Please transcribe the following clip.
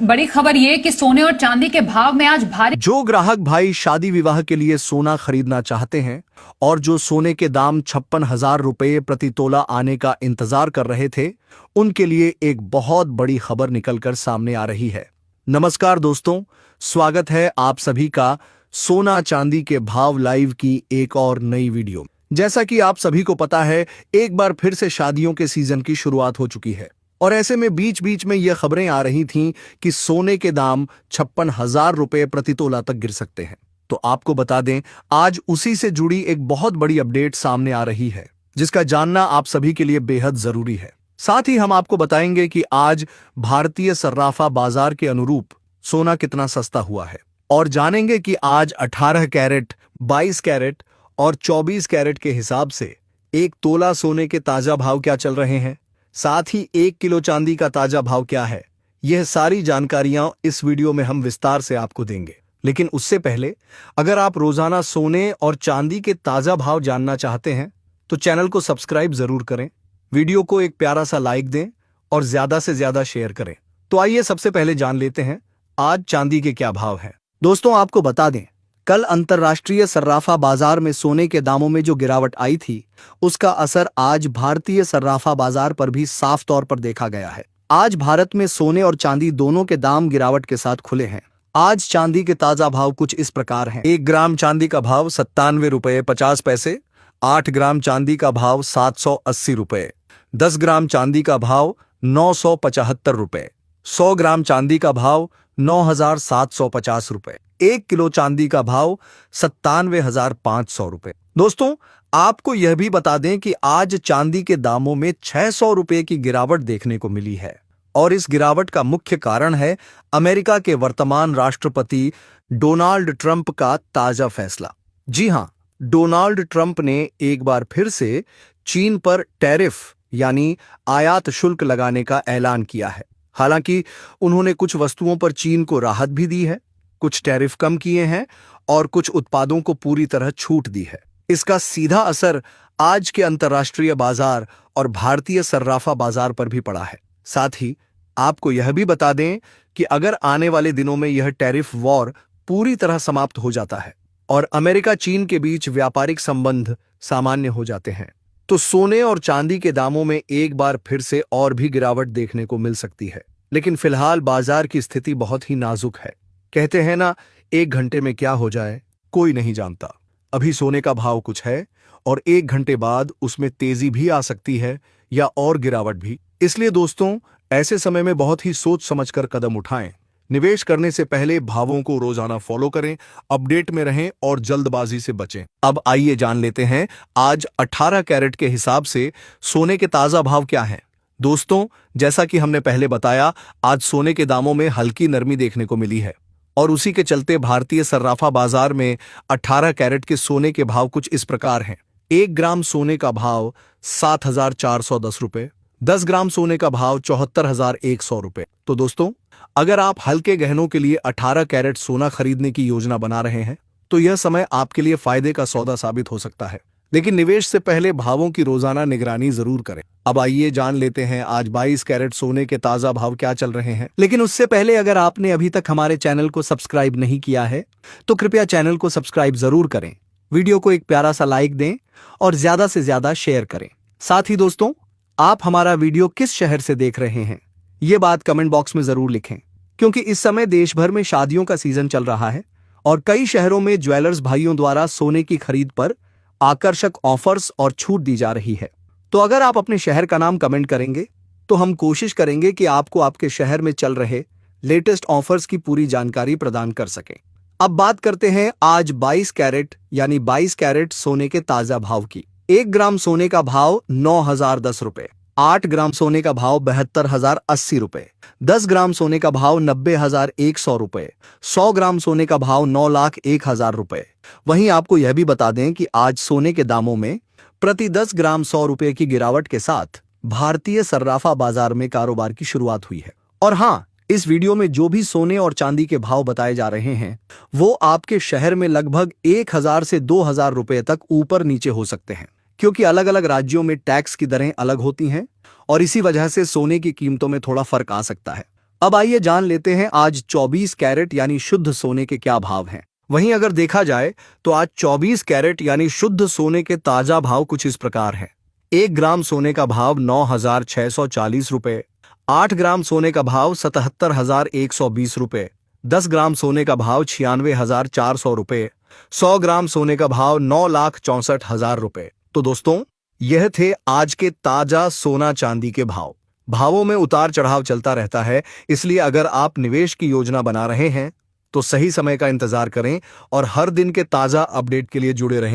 बड़ी खबर ये कि सोने और चांदी के भाव में आज भारी। जो ग्राहक भाई शादी विवाह के लिए सोना खरीदना चाहते हैं और जो सोने के दाम 56,000 रुपये प्रति तोला आने का इंतजार कर रहे थे, उनके लिए एक बहुत बड़ी खबर निकलकर सामने आ रही है। नमस्कार दोस्तों, स्वागत है आप सभी का सोना चांदी के भाव लाइव की एक और नई वीडियो। जैसा कि आप सभी को पता है, एक बार फिर से शादियों के सीजन की शुरुआत हो चुकी है और ऐसे में बीच बीच में यह खबरें आ रही थीं कि सोने के दाम 56,000 रुपये प्रति तोला तक गिर सकते हैं। तो आपको बता दें, आज उसी से जुड़ी एक बहुत बड़ी अपडेट सामने आ रही है, जिसका जानना आप सभी के लिए बेहद जरूरी है। साथ ही हम आपको बताएंगे कि आज भारतीय सर्राफा बाजार के अनुरूप सोना कितना सस्ता हुआ है और जानेंगे कि आज 18 कैरेट, 22 कैरेट और 24 कैरेट के हिसाब से एक तोला सोने के ताजा भाव क्या चल रहे हैं। साथ ही 1 किलो चांदी का ताजा भाव क्या है, यह सारी जानकारियां इस वीडियो में हम विस्तार से आपको देंगे। लेकिन उससे पहले, अगर आप रोजाना सोने और चांदी के ताजा भाव जानना चाहते हैं तो चैनल को सब्सक्राइब जरूर करें, वीडियो को एक प्यारा सा लाइक दें और ज्यादा से ज्यादा शेयर करें। तो आइए सबसे पहले जान लेते हैं आज चांदी के क्या भाव हैं। दोस्तों, आपको बता दें, कल अंतर्राष्ट्रीय सर्राफा बाजार में सोने के दामों में जो गिरावट आई थी, उसका असर आज भारतीय सर्राफा बाजार पर भी साफ तौर पर देखा गया है। आज भारत में सोने और चांदी दोनों के दाम गिरावट के साथ खुले हैं। आज चांदी के ताजा भाव कुछ इस प्रकार हैं। 1 ग्राम चांदी का भाव 97 रुपये 50 पैसे, 8 ग्राम चांदी का भाव 780 रुपये, 10 ग्राम चांदी का भाव 975 रुपये, 100 ग्राम चांदी का भाव 9,750 रुपये, 1 किलो चांदी का भाव 97,500 रुपये। दोस्तों, आपको यह भी बता दें कि आज चांदी के दामों में 600 रुपये की गिरावट देखने को मिली है और इस गिरावट का मुख्य कारण है अमेरिका के वर्तमान राष्ट्रपति डोनाल्ड ट्रंप का ताजा फैसला। जी हां, डोनाल्ड ट्रंप ने एक बार फिर से चीन पर टैरिफ यानी आयात शुल्क लगाने का ऐलान किया है। हालांकि उन्होंने कुछ वस्तुओं पर चीन को राहत भी दी है, कुछ टैरिफ कम किए हैं और कुछ उत्पादों को पूरी तरह छूट दी है। इसका सीधा असर आज के अंतर्राष्ट्रीय बाजार और भारतीय सर्राफा बाजार पर भी पड़ा है। साथ ही आपको यह भी बता दें कि अगर आने वाले दिनों में यह टैरिफ वॉर पूरी तरह समाप्त हो जाता है और अमेरिका चीन के बीच व्यापारिक संबंध सामान्य हो जाते हैं, तो सोने और चांदी के दामों में एक बार फिर से और भी गिरावट देखने को मिल सकती है। लेकिन फिलहाल बाजार की स्थिति बहुत ही नाजुक है। कहते हैं ना, 1 घंटे में क्या हो जाए कोई नहीं जानता। अभी सोने का भाव कुछ है और 1 घंटे बाद उसमें तेजी भी आ सकती है या और गिरावट भी। इसलिए दोस्तों, ऐसे समय में बहुत ही सोच समझकर कदम उठाएं। निवेश करने से पहले भावों को रोजाना फॉलो करें, अपडेट में रहें और जल्दबाजी से बचें। अब आइए जान लेते हैं आज 18 कैरेट के हिसाब से सोने के ताजा भाव क्या हैं। दोस्तों, जैसा कि हमने पहले बताया, आज सोने के दामों में हल्की नरमी देखने को मिली है और उसी के चलते भारतीय सर्राफा बाजार में 18 कैरेट के सोने के भाव कुछ इस प्रकार हैं। 1 ग्राम सोने का भाव 7,410 रुपये, 10 ग्राम सोने का भाव 74,100 रुपये। तो दोस्तों, अगर आप हल्के गहनों के लिए 18 कैरेट सोना खरीदने की योजना बना रहे हैं तो यह समय आपके लिए फायदे का सौदा साबित हो सकता है। लेकिन निवेश से पहले भावों की रोजाना निगरानी जरूर करें। अब आइए जान लेते हैं आज 22 कैरेट सोने के ताजा भाव क्या चल रहे हैं। लेकिन उससे पहले, अगर आपने अभी तक हमारे चैनल को सब्सक्राइब नहीं किया है तो कृपया चैनल को सब्सक्राइब जरूर करें, वीडियो को एक प्यारा सा लाइक दें और ज्यादा से ज्यादा शेयर करें। साथ ही दोस्तों, आप हमारा वीडियो किस शहर से देख रहे हैं, ये बात कमेंट बॉक्स में जरूर लिखें, क्योंकि इस समय देश भर में शादियों का सीजन चल रहा है और कई शहरों में ज्वेलर्स भाइयों द्वारा सोने की खरीद पर आकर्षक ऑफर्स और छूट दी जा रही है। तो अगर आप अपने शहर का नाम कमेंट करेंगे तो हम कोशिश करेंगे कि आपको आपके शहर में चल रहे लेटेस्ट ऑफर्स की पूरी जानकारी प्रदान कर सकें। अब बात करते हैं आज 22 कैरेट यानी 22 कैरेट सोने के ताजा भाव की। 1 ग्राम सोने का भाव 9,010 रुपये, 8 ग्राम सोने का भाव 72,080 रुपये, 10 ग्राम सोने का भाव 90,100 रुपये, 100 ग्राम सोने का भाव 9,01,000 रुपये। वहीं आपको यह भी बता दें कि आज सोने के दामों में प्रति 10 ग्राम 100 रुपये की गिरावट के साथ भारतीय सर्राफा बाजार में कारोबार की शुरुआत हुई है। और हाँ, इस वीडियो में जो भी सोने और चांदी के भाव बताए जा रहे हैं वो आपके शहर में लगभग 1,000 से 2,000 रुपये तक ऊपर नीचे हो सकते हैं, क्योंकि अलग अलग राज्यों में टैक्स की दरें अलग होती हैं और इसी वजह से सोने की कीमतों में थोड़ा फर्क आ सकता है। अब आइए जान लेते हैं आज 24 कैरेट यानी शुद्ध सोने के क्या भाव हैं। वहीं अगर देखा जाए तो आज 24 कैरेट यानी शुद्ध सोने के ताजा भाव कुछ इस प्रकार हैं। 1 ग्राम सोने का भाव 9,640 रुपए, 8 ग्राम सोने का भाव 77,120 रुपए, 10 ग्राम सोने का भाव 96,400 रुपए, 100 ग्राम सोने का भाव 9,64,000 रुपए। तो दोस्तों, यह थे आज के ताजा सोना चांदी के भाव। भावों में उतार चढ़ाव चलता रहता है, इसलिए अगर आप निवेश की योजना बना रहे हैं तो सही समय का इंतजार करें और हर दिन के ताजा अपडेट के लिए जुड़े रहें।